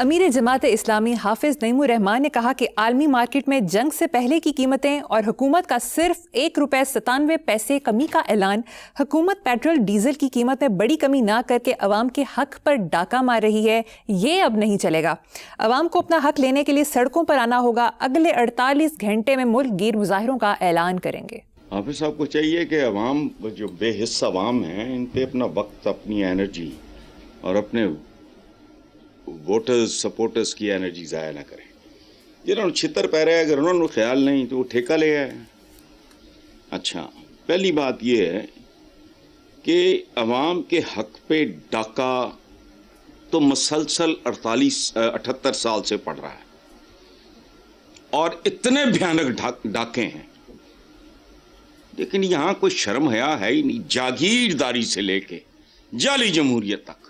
امیر جماعت اسلامی حافظ نعیم الرحمان نے کہا کہ عالمی مارکیٹ میں جنگ سے پہلے کی قیمتیں اور حکومت کا صرف ₹1.97 کمی کا اعلان حکومت پیٹرول ڈیزل کی قیمت میں بڑی کمی نہ کر کے عوام کے حق پر ڈاکہ مار رہی ہے. یہ اب نہیں چلے گا. عوام کو اپنا حق لینے کے لیے سڑکوں پر آنا ہوگا. اگلے 48 گھنٹے میں ملک گیر مظاہروں کا اعلان کریں گے. حافظ صاحب کو چاہیے کہ عوام جو بے حص عوام ہیں ان پہ اپنا وقت، اپنی انرجی اور اپنے ووٹرز سپورٹرز کی انرجی ضائع نہ کریں. جنہوں نے چھتر پہ رہے، اگر انہوں نے خیال نہیں تو وہ ٹھیکہ لے آئے. اچھا، پہلی بات یہ ہے کہ عوام کے حق پہ ڈاکہ تو مسلسل 78 سال سے پڑ رہا ہے اور اتنے بھیانک ڈاکے ہیں، لیکن یہاں کوئی شرم حیا ہے ہی نہیں. جاگیرداری سے لے کے جعلی جمہوریت تک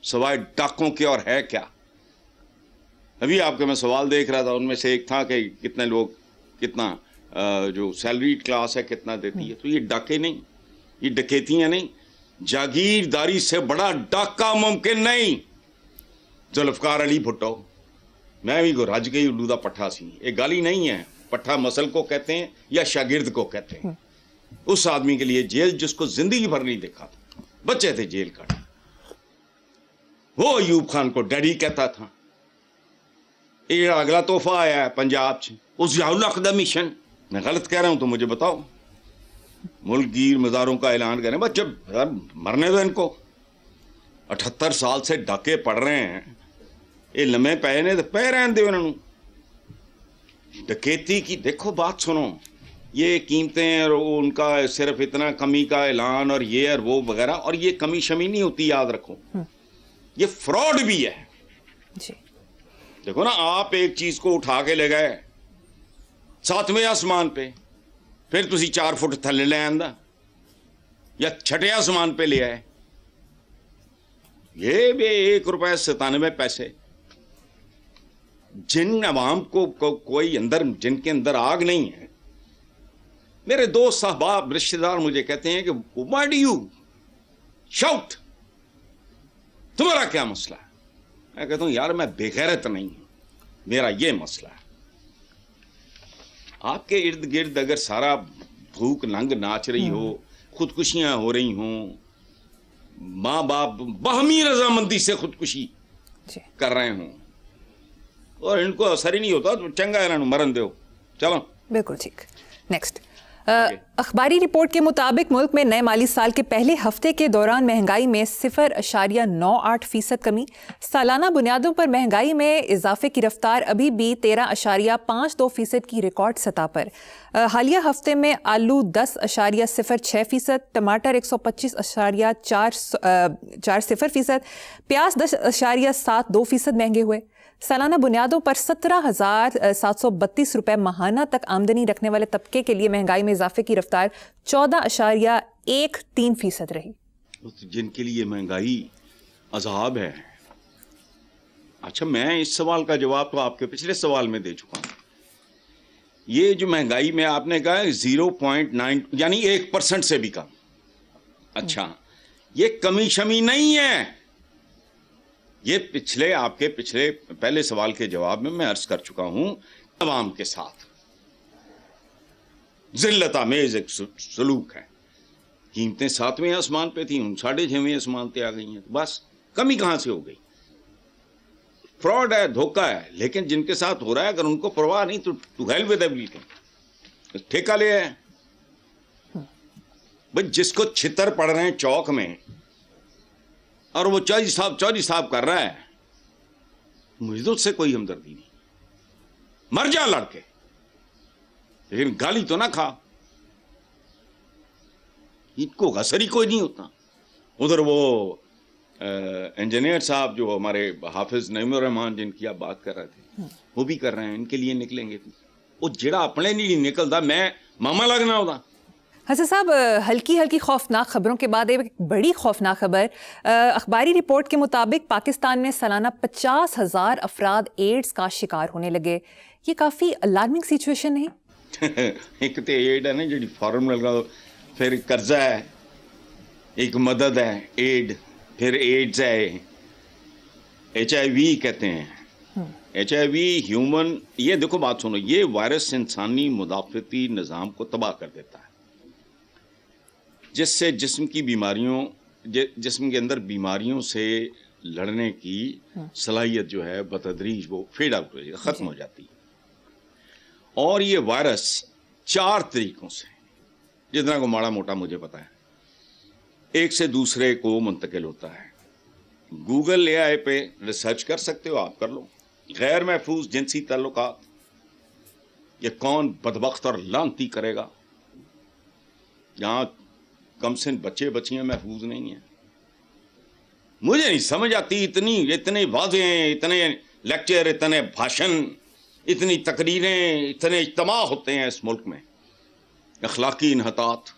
سوائے ڈاکوں کے اور ہے کیا؟ ابھی آپ کے میں سوال دیکھ رہا تھا، ان میں سے ایک تھا کہ کتنے لوگ کتنا جو سیلریڈ کلاس ہے کتنا دیتی ہے. تو یہ ڈاکے نہیں، یہ ڈکیتیاں نہیں. جاگیرداری سے بڑا ڈاکہ ممکن نہیں. ذوالفقار علی بھٹو، میں بھی کو رج گئی الودہ پٹھا سی، ایک گالی نہیں ہے. پٹھا مسل کو کہتے ہیں یا شاگرد کو کہتے ہیں. اس آدمی کے لیے جیل جس کو زندگی بھر نہیں دیکھا تھا، بچے تھے جیل کا، وہ ایوب خان کو ڈیڈی کہتا تھا. یہ اگلا تحفہ آیا ہے پنجاب سے، اس ضیاء مشن. میں غلط کہہ رہا ہوں تو مجھے بتاؤ. ملک گیر مزاروں کا اعلان کریں، بس جب مرنے دو ان کو. 78 سال سے ڈاکے پڑ رہے ہیں، یہ لمحے پے نے تو پے رہن دے انہوں. ڈکیتی کی دیکھو بات سنو، یہ قیمتیں اور ان کا صرف اتنا کمی کا اعلان اور یہ اور وہ وغیرہ، اور یہ کمی شمی نہیں ہوتی، یاد رکھو یہ فراڈ بھی ہے. جی دیکھو نا، آپ ایک چیز کو اٹھا کے لے گئے 7ویں آسمان پہ، پھر تسی 4 فٹ تھلے لے آندا یا 6ٹے آسمان پہ لے آئے. یہ بھی ₹1.97. جن عوام کو کوئی اندر، جن کے اندر آگ نہیں ہے. میرے دوست احباب رشتہ دار مجھے کہتے ہیں کہ why do you shout؟ تمہارا کیا مسئلہ ہے؟ میں کہتا ہوں یار میں بے غیرت نہیں ہوں، میرا یہ مسئلہ ہے. آپ کے ارد گرد اگر سارا بھوک ننگ ناچ رہی ہو، خودکشیاں ہو رہی ہوں، ماں باپ باہمی رضامندی سے خودکشی کر رہے ہوں اور ان کو اثر ہی نہیں ہوتا، تو چنگا ہے انہوں مرن دو. چلو بالکل ٹھیک. نیکسٹ، اخباری رپورٹ کے مطابق ملک میں نئے مالی سال کے پہلے ہفتے کے دوران مہنگائی میں 0.98% کمی. سالانہ بنیادوں پر مہنگائی میں اضافے کی رفتار ابھی بھی 13.52% کی ریکارڈ سطح پر. حالیہ ہفتے میں آلو 10.06%، ٹماٹر 125.40%، پیاز 10.72% مہنگے ہوئے. سالانہ بنیادوں پر 17,732 ماہانہ تک آمدنی رکھنے والے طبقے کے لیے مہنگائی میں اضافے کی رفتار 14.13% رہی. جن کے لیے مہنگائی عذاب ہے. اچھا، میں اس سوال کا جواب تو آپ کے پچھلے سوال میں دے چکا ہوں. یہ جو مہنگائی میں آپ نے کہا 0.9 یعنی 1% سے بھی کم. اچھا، یہ کمی شمی نہیں ہے. یہ آپ کے پچھلے پہلے سوال کے جواب میں عرض کر چکا ہوں. عوام کے ساتھ ذلت آمیز ایک سلوک ہے. قیمتیں 7ویں آسمان پہ تھیں، 6.5ویں آسمان پہ آ گئی ہیں. بس کمی کہاں سے ہو گئی؟ فراڈ ہے، دھوکہ ہے. لیکن جن کے ساتھ ہو رہا ہے اگر ان کو پرواہ نہیں تو ہیل ود ایوریتھنگ، ٹھیکہ لے آئے. بھائی جس کو چھتر پڑ رہے ہیں چوک میں اور وہ چوری صاحب کر رہا ہے، مجھے تو اس سے کوئی ہمدردی نہیں. مر جا لڑ کے، لیکن گالی تو نہ کھا. ان کو غسر ہی کوئی نہیں ہوتا. ادھر وہ انجینئر صاحب جو ہمارے حافظ نعیم الرحمان جن کی آپ بات کر رہے تھے، وہ بھی کر رہے ہیں. ان کے لیے نکلیں گے وہ جڑا اپنے نہیں نکلتا میں ماما لگنا ہوتا. حسن صاحب، ہلکی خوفناک خبروں کے بعد ایک بڑی خوفناک خبر. اخباری رپورٹ کے مطابق پاکستان میں سالانہ 50,000 افراد ایڈز کا شکار ہونے لگے. یہ کافی الارمنگ سچویشن نہیں؟ ایک تو ایڈ ہے نا جی فارم لگا، پھر قرضہ ہے، ایک مدد ہے ایڈ، پھر ایڈز ہے. HIV کہتے ہیں. HIV ہیومن, یہ دیکھو بات سنو, یہ وائرس انسانی مدافعتی نظام کو تباہ کر دیتا ہے, جس سے جسم کی بیماریوں, جسم کے اندر بیماریوں سے لڑنے کی صلاحیت جو ہے بتدریج وہ فیڈ آؤٹ ہو جائے, ختم ہو جاتی ہے. اور یہ وائرس 4 طریقوں سے, جتنا کو ماڑا موٹا مجھے پتا ہے, ایک سے دوسرے کو منتقل ہوتا ہے. گوگل AI پہ ریسرچ کر سکتے ہو آپ, کر لو. غیر محفوظ جنسی تعلقات, یہ کون بدبخت اور لعنتی کرے گا؟ یہاں کم سن بچے بچیاں محفوظ نہیں ہیں. مجھے نہیں سمجھ آتی, اتنے واضح, اتنے لیکچر, اتنے بھاشن, اتنی تقریریں, اتنے اجتماع ہوتے ہیں اس ملک میں, اخلاقی انحطاط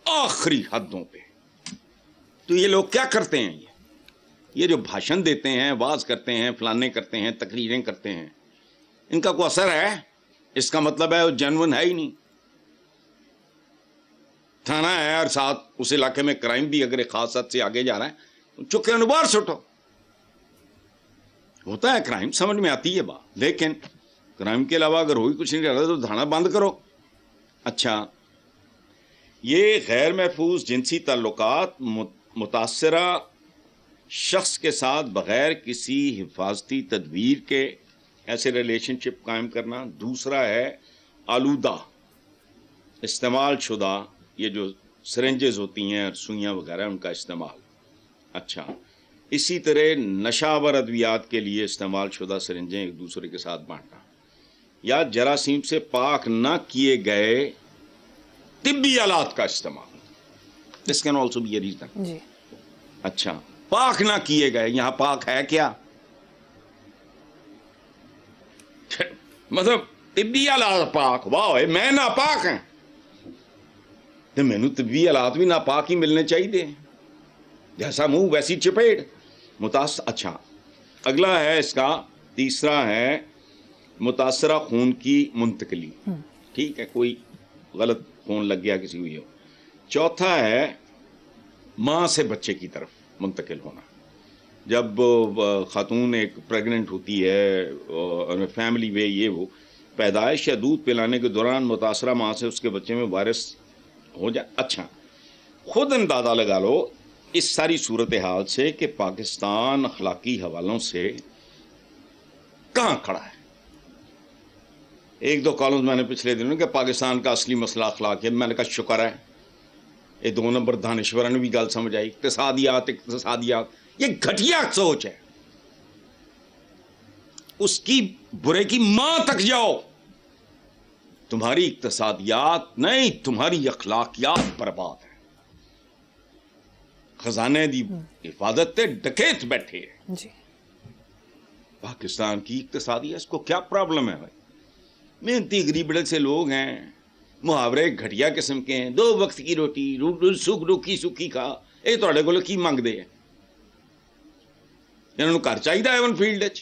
آخری حدوں پہ. تو یہ لوگ کیا کرتے ہیں؟ یہ جو بھاشن دیتے ہیں, واز کرتے ہیں, فلانے کرتے ہیں, تقریریں کرتے ہیں, ان کا کوئی اثر ہے؟ اس کا مطلب ہے وہ جینون ہے ہی نہیں. تھانہ ہے اور ساتھ اس علاقے میں کرائم بھی اگر ایک خاص حد سے آگے جا رہا ہے, چکے انبار سٹو. ہوتا ہے کرائم, سمجھ میں آتی ہے بات, لیکن کرائم کے علاوہ اگر ہوئی کچھ نہیں رہا تو دھانا بند کرو. اچھا, یہ غیر محفوظ جنسی تعلقات متاثرہ شخص کے ساتھ بغیر کسی حفاظتی تدبیر کے ایسے ریلیشن شپ قائم کرنا. دوسرا ہے آلودہ, استعمال شدہ, یہ جو سرنجز ہوتی ہیں, سوئیاں وغیرہ, ان کا استعمال. اچھا, اسی طرح نشہ آور ادویات کے لیے استعمال شدہ سرنجیں ایک دوسرے کے ساتھ بانٹنا, یا جراثیم سے پاک نہ کیے گئے طبی آلات کا استعمال. This can also be a reason. جی. اچھا, پاک نہ کیے گئے, یہاں پاک ہے کیا؟ مطلب طبی آلات پاک, واہ میں ناپاک ہیں, تو مینو طبی آلات بھی ناپاک ہی ملنے چاہیے. جیسا منہ ویسی چپیڑ متاثر. اچھا, اگلا ہے اس کا, تیسرا ہے متاثرہ خون کی منتقلی. ٹھیک ہے, کوئی غلط خون لگ گیا کسی کو. چوتھا ہے ماں سے بچے کی طرف منتقل ہونا. جب خاتون ایک پریگننٹ ہوتی ہے اور فیملی میں یہ وہ پیدائش یا دودھ پلانے کے دوران متاثرہ ماں سے اس کے بچے میں وائرس ہو جائے. اچھا, خود اندازہ لگا لو اس ساری صورتحال سے کہ پاکستان اخلاقی حوالوں سے کہاں کھڑا ہے. 1-2 کالمز میں نے پچھلے دنوں کہ پاکستان کا اصلی مسئلہ اخلاق ہے. میں نے کہا شکر ہے, یہ 2 نمبر دانشوروں نے بھی گل سمجھ آئی. اقتصادیات یہ گھٹیا سوچ ہے. اس کی برے کی ماں تک جاؤ, تمہاری اقتصادیات نہیں, تمہاری اخلاقیات برباد ہے. خزانے دی حفاظت تے ڈکیت بیٹھے ہیں. جی. پاکستان کی اقتصادی, اس کو کیا پرابلم ہے بھائی؟ محنتی غریب سے لوگ ہیں, محاورے گھٹیا قسم کے ہیں. 2 وقت کی روٹی, روکی سکی کھا, یہ تھوڑے کول کی منگتے ہیں؟ انہوں نے گھر چاہیے ایون فیلڈ,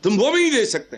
تم وہ بھی نہیں دے سکتے.